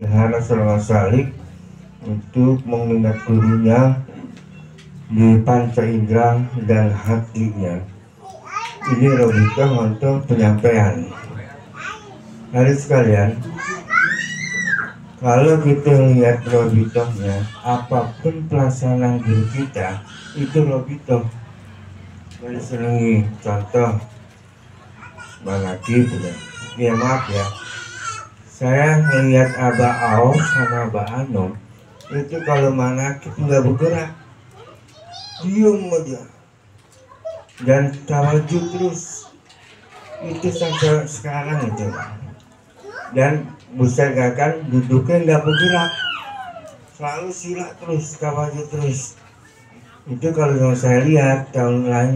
Rasulullah Salih untuk mengingat gurunya di panca indera dan hatinya. Ini logika untuk penyampaian. Hari sekalian, kalau kita lihat logikanya, apapun pelaksanaan diri kita itu logika. Dari selengi contoh Malaki, ya maaf ya, saya melihat Abah Aos sama Abah Anom itu kalau manakib nggak bergerak, diem aja dan tawaju terus, itu sampai sekarang itu. Dan busagakan duduknya nggak bergerak, selalu sila terus, tawaju terus. Itu kalau yang saya lihat, tahun lain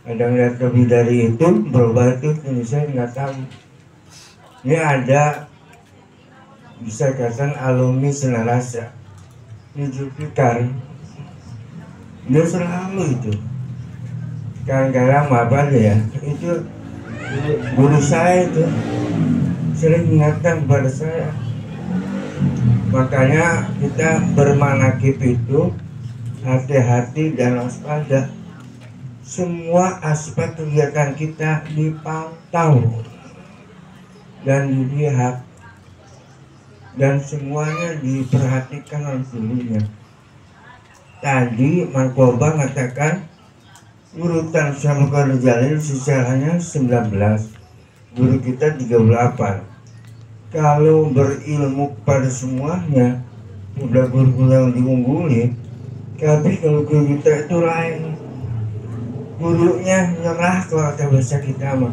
ada ngeliat lebih dari itu, berubah itu, saya nggak tahu. Ini ada bisa katakan alumni Senarasa, ini Zulfikar, dia selalu itu. Kadang-kadang apa ya, itu guru saya itu sering mengingatkan kepada saya. Makanya kita bermanakib itu hati-hati dan waspada. Semua aspek kegiatan kita dipantau dan dilihat, dan semuanya diperhatikan oleh gurunya. Tadi Markoba mengatakan urutan Syamukar Jalil sisanya 19, guru kita 38. Kalau berilmu pada semuanya udah guru yang diungguli, tapi kalau guru kita itu lain, gurunya nyerah kalau kata bahasa kita mah,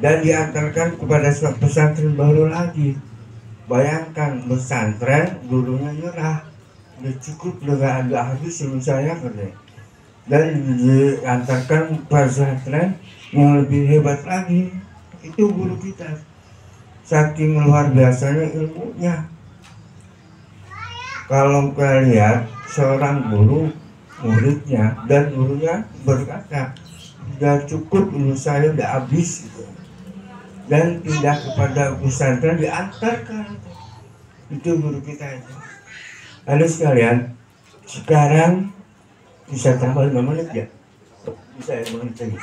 dan diantarkan kepada pesantren baru lagi. Bayangkan pesantren gurunya nyerah, udah cukup, udah agak habis sebelum saya kerja, dan diantarkan pesantren yang lebih hebat lagi. Itu guru kita, saking luar biasanya ilmunya. Kalau kita lihat seorang guru muridnya, dan gurunya berkata udah cukup, ilmu saya udah habis gitu, dan pindah kepada pesantren, diantarkan. Itu guru kita itu. Lalu sekalian, sekarang bisa tambah 5 menit ya? Bisa ya, 5 menit lagi.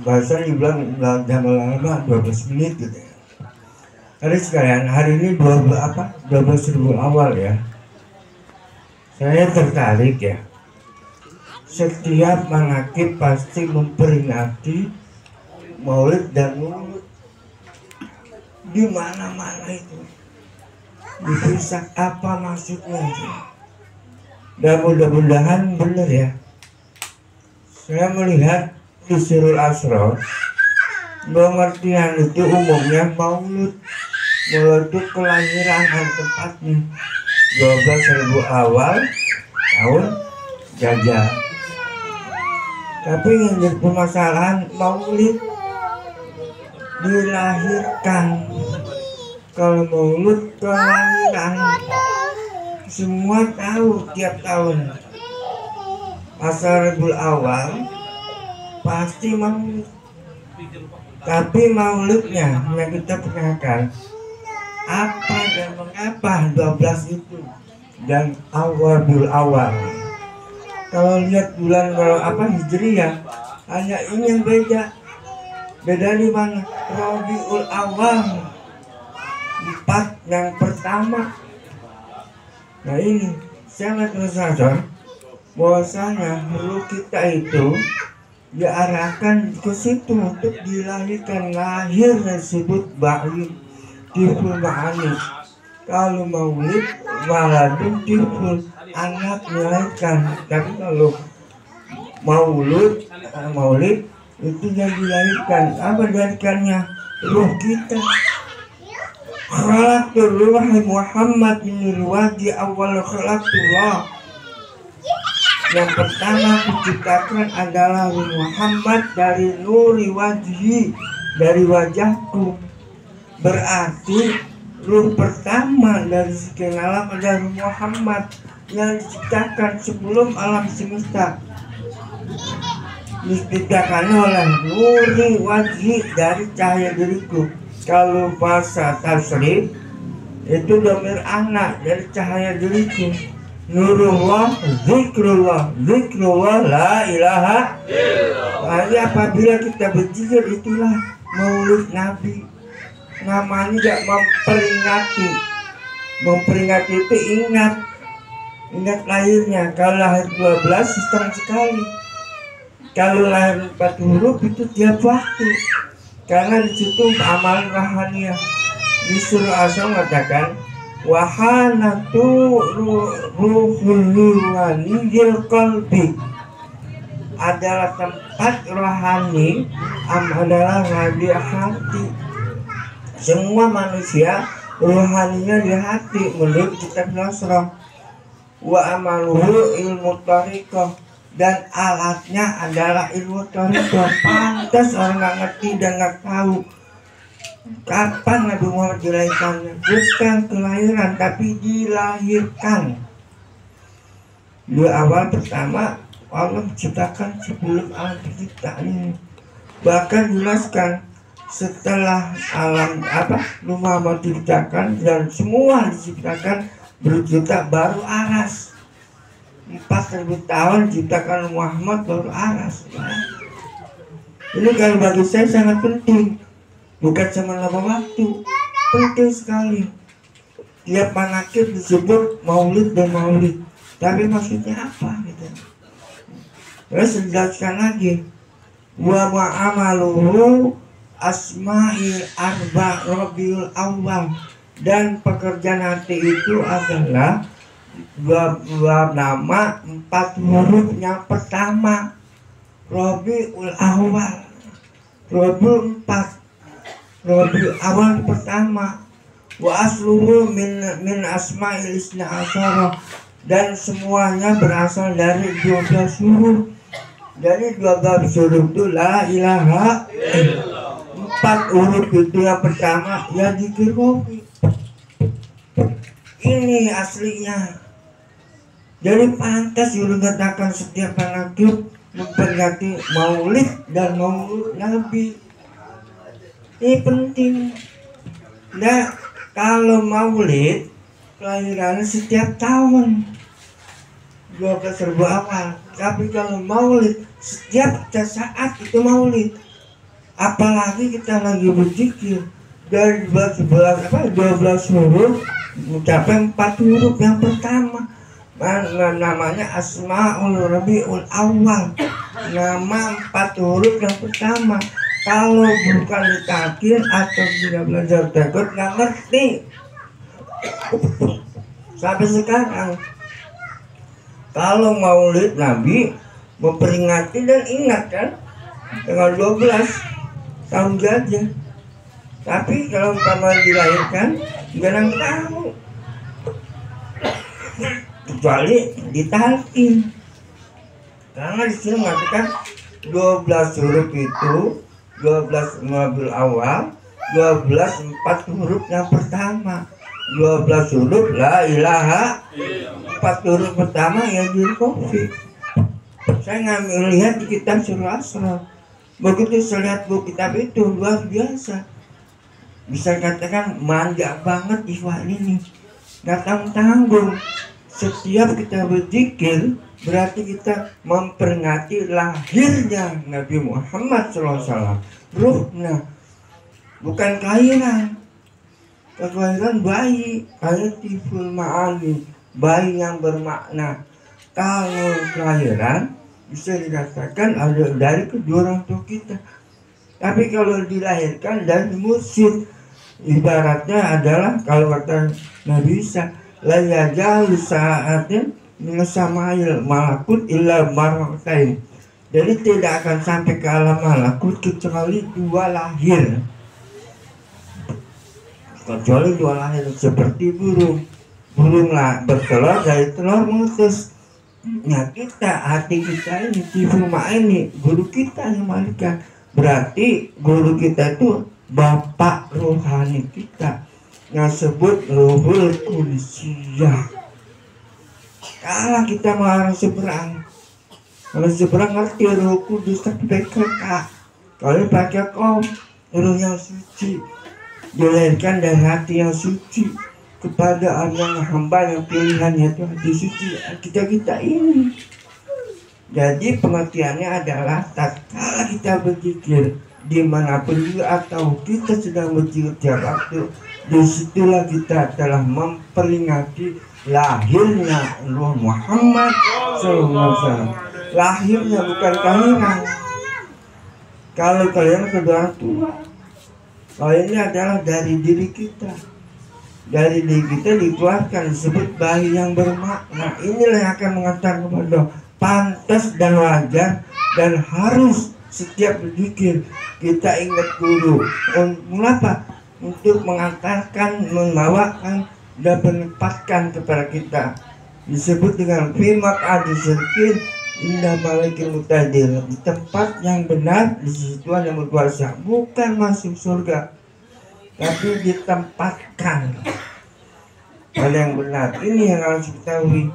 Bahasa dibilang jangan lama 12 menit gitu ya. Lalu sekalian, hari ini 12.000 awal ya. Saya tertarik ya. Setiap manakib pasti memperingati Maulid dan Wulud. Di mana-mana itu dipisah, apa maksudnya itu. Dan mudah-mudahan benar ya. Saya melihat di Sirul Asrar, pengertian itu umumnya Maulud. Maulud itu kelahiran hari tepatnya 12.000 awal tahun Gajah. Tapi yang jadi permasalahan, Maulid dilahirkan. Kalau Maulud kelahiran, semua tahu tiap tahun Rabiul Awal pasti Maulid. Tapi Maulidnya yang kita perkenalkan apa dan mengapa 12 itu dan Rabiul Awal. Kalau lihat bulan Hijriyah, hanya ini yang beda. Beda di mana? Rabiul Awal 4 yang pertama. Nah ini sangat sadar bahwasanya perlu kita itu diarahkan ke situ untuk dilahirkan. Lahir disebut bayi tiful ma'ani. Kalau Maulid waladun tiful, anak dilahirkan. Tapi kalau Maulid itu yang dilahirkan. Apa dilahirkannya? Ruh kita. Khalaqtur ruhi Muhammad min wajhi awal khalaqtullah. Yang pertama diciptakan adalah Ruh Muhammad dari nuri wajhi, dari wajahku. Berarti ruh pertama dari sekian alam adalah Ruh Muhammad yang diciptakan sebelum alam semesta. diciptakan oleh nuri wajhi dari cahaya diriku. Kalau bahasa tasrif itu domir anak dari cahaya diriku. Nurullah, zikrullah, zikrullah la ilaha illallah. Jadi apabila kita berzikir itulah maulid Nabi. Namanya gak memperingati. Memperingati itu ingat lahirnya. Kalau lahir 12 setengah sekali. Kalau lahir 4 huruf itu tiap waktu. Karena di situ amal rohaniah. Disuruh asal mengatakan wahanatu ruhul qalbi adalah tempat rohani, adalah rabi hati. Semua manusia rohaninya di hati menurut kitab Nasrah. Wa amaluhu ilmu tariqah, dan alatnya adalah ilmu tariqah. Pantas orang nggak ngerti dan nggak tahu kapan Nabi Muhammad dilahirkannya. Bukan kelahiran, tapi dilahirkan. Di awal pertama Allah menciptakan sebelum alam penciptaan. Bahkan jelaskan setelah alam Muhammad diciptakan dan semua diciptakan berjuta baru aras. 4.000 tahun diciptakan Muhammad baru aras. Ini kalau bagi saya sangat penting. Bukan cuma lama waktu, penting sekali. Tiap manakib disebut maulid dan maulid. Tapi maksudnya apa gitu? Terus dijelaskan lagi. Wa ma'amaluhu asma'il arba Rabiul Awal, dan pekerjaan hati itu adalah dua nama 4 huruf. Yang pertama Rabiul Awal, Rabiul 4, Rabiul Awal pertama. Wa asluhu min asma'il isna asyara, dan semuanya berasal dari 12 huruf. Dari 12 huruf itu la ilaha illallah. 4 huruf itu yang pertama ya zikir Robi. Ini aslinya. Jadi pantas Yul katakan setiap manakib memperingati maulid dan maulid Nabi. Ini penting. Nah, kalau maulid kelahirannya setiap tahun 12.000 awal. Tapi kalau maulid setiap saat itu maulid. Apalagi kita lagi berzikir dari 12 huruf mencapai 4 huruf. Yang pertama namanya Asmaul Rabiul Awal, nama 4 huruf yang pertama. Kalau bukan ditakdir atau tidak belajar takut nggak ngerti. Sampai sekarang kalau maulid Nabi memperingati dan ingat kan tanggal 12 tahun gajah. Tapi kalau umpama dilahirkan nggak ada yang tahu kecuali ditalkin. Karena disitu mengatakan 12 huruf itu 12 Rabiul Awal, 12 4 huruf yang pertama, 12 huruf la ilaha, 4 huruf pertama ya Zulkofi. Saya ngambil lihat di kitab Surah Asra. Begitu saya lihat buku kitab itu luar biasa. Bisa katakan manja banget Ikhwan ini. Gak tanggung-tanggung. Setiap kita berzikir berarti kita memperingati lahirnya Nabi Muhammad SAW. Ruhnya, bukan kelahiran. Kelahiran bayi, ayatiful ma'ani, bayi yang bermakna. Kalau kelahiran bisa dikatakan ada dari kedua orang tua kita. Tapi kalau dilahirkan dari mursyid, ibaratnya adalah kalau kata Nabi Isa, la yajalu sa'atin minasamail malakut illa marratain. Jadi tidak akan sampai ke alam malakut kecuali 2 lahir. Kecuali 2 lahir seperti burung. Burung lah bertelur, dari telur mengutus. Nah kita, hati kita ini, tifuma ini, guru kita yang malaikat. Berarti guru kita itu bapak rohani kita, yang sebut Ruhul Qudusiyah. Kalau kita mengarah seberang, Kalau seberang ngerti Roh Kudus tapi PKK. Kalau pakai kau Roh yang suci, dilahirkan dari hati yang suci kepada anak hamba yang pilihannya itu hati suci kita ini. Jadi pengertiannya adalah tatkala kita berzikir dimanapun juga atau kita sedang berzikir tiap waktu, disitulah kita telah memperingati lahirnya Roh Muhammad SAW. Lahirnya bukan kelahiran. Kalau kalian kedua tua, kalau ini adalah dari diri kita. Dari diri kita dikeluarkan disebut bayi yang bermakna. Inilah yang akan mengantar kepada pantas dan wajar dan harus setiap berzikir kita ingat dulu. Mengapa? Untuk mengantarkan, membawakan dan menempatkan kepada kita. Disebut dengan fimak adisirkin indah malaikil mutadir, di tempat yang benar di sisi Tuhan yang berkuasa, bukan masuk surga tapi ditempatkan pada yang benar. Ini yang harus diketahui.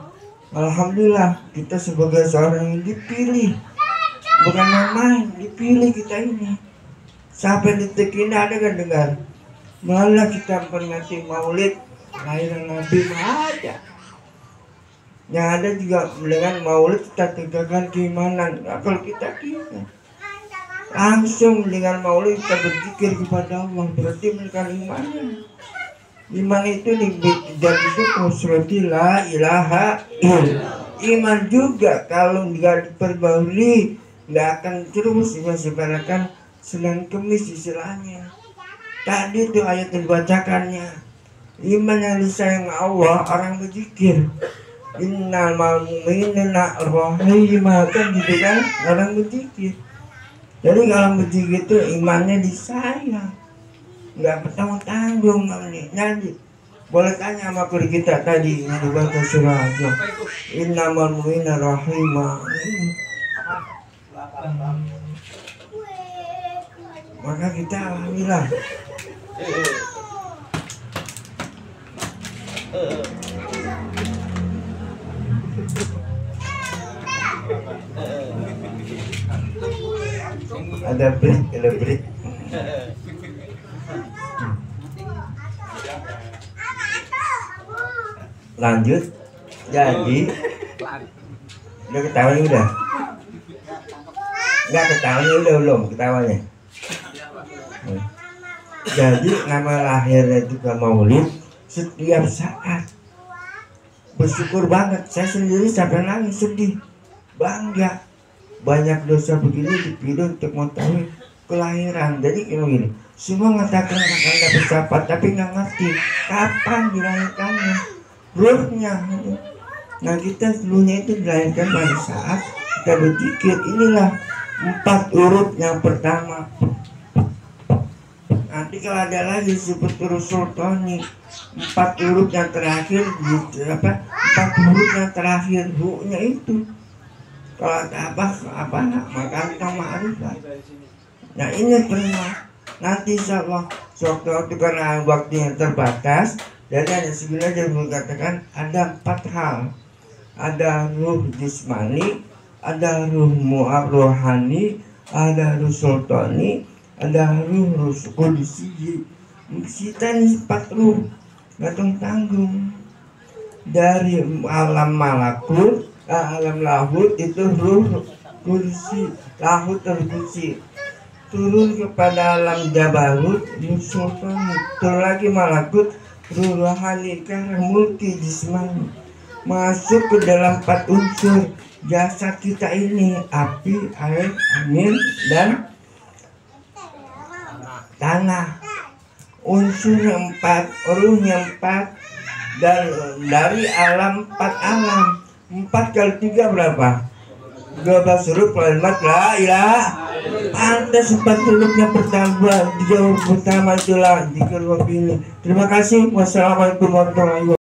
Alhamdulillah kita sebagai seorang yang dipilih, bukan main-main, dipilih kita ini. Sampai detik ini ada kan dengar malah kita memperingati maulid lahiran Nabi ada. Yang ada juga dengan maulid kita tegakkan keimanan. Nah, kalau kita langsung dengan maulid kita berzikir kepada Allah, berarti menunjukkan imannya. Iman itu dan itu konstruksi la ilaha illallah. Iman juga kalau nggak diperbarui nggak akan terus disebarkan Senin Kemis istilahnya. Tadi itu ayat yang dibacakannya. Iman yang disayang Allah orang berzikir. Innamal mu'minina rahimah, kan gitu kan orang berzikir. Jadi kalau berzikir itu imannya disayang, nggak bertanggung-tanggung nyanyi. Boleh tanya sama guru kita tadi yang dibaca surah aja. Innamal mu'minina rahimah. Maka kita alhamdulillah. Ada break. Lanjut. Jadi udah ketawanya udah? Enggak ketawanya udah belum ketawanya. Jadi nama lahirnya juga maulid setiap saat. Bersyukur banget, saya sendiri sampai nangis sedih, bangga. Banyak dosa begini dipilih untuk mengetahui kelahiran. Jadi kayak begini, semua mengatakan akan dapat siapa, tapi nggak ngerti kapan dilahirkannya, ruhnya. Nah kita dulunya itu dilahirkan pada saat kita berzikir. Inilah 4 huruf yang pertama. Nanti kalau ada lagi seperti Sultani 4 huruf yang terakhir, 4 huruf yang terakhir hu-nya itu. Kalau ada apa maka kita ma'rifat. Nah ini pernah nanti insyaallah waktu karena waktu yang terbatas, jadi hanya sebenarnya mengatakan ada 4 hal. Ada ruh jismani, ada ruh rohani, ada ruh sultani, ada ruh kudusi. Kita ini 4 ruh, nggak tanggung. Dari alam malakut, alam lahut itu ruh kursi, lahut terkursi. Turun kepada alam jabarut, ruh sultani. Turun lagi malakut, ruh rohani, karena multi jismani. Masuk ke dalam 4 unsur jasad kita ini, api, air, angin, dan tanah. Unsurnya 4, ruhnya 4, dan dari alam 4 alam. 4 kali 3 berapa? 12 huruf kalimat la ilaha. Pantas 4 hurufnya pertama dijawab pertama itulah jika pilih. Terima kasih. Wassalamualaikum warahmatullahi wabarakatuh.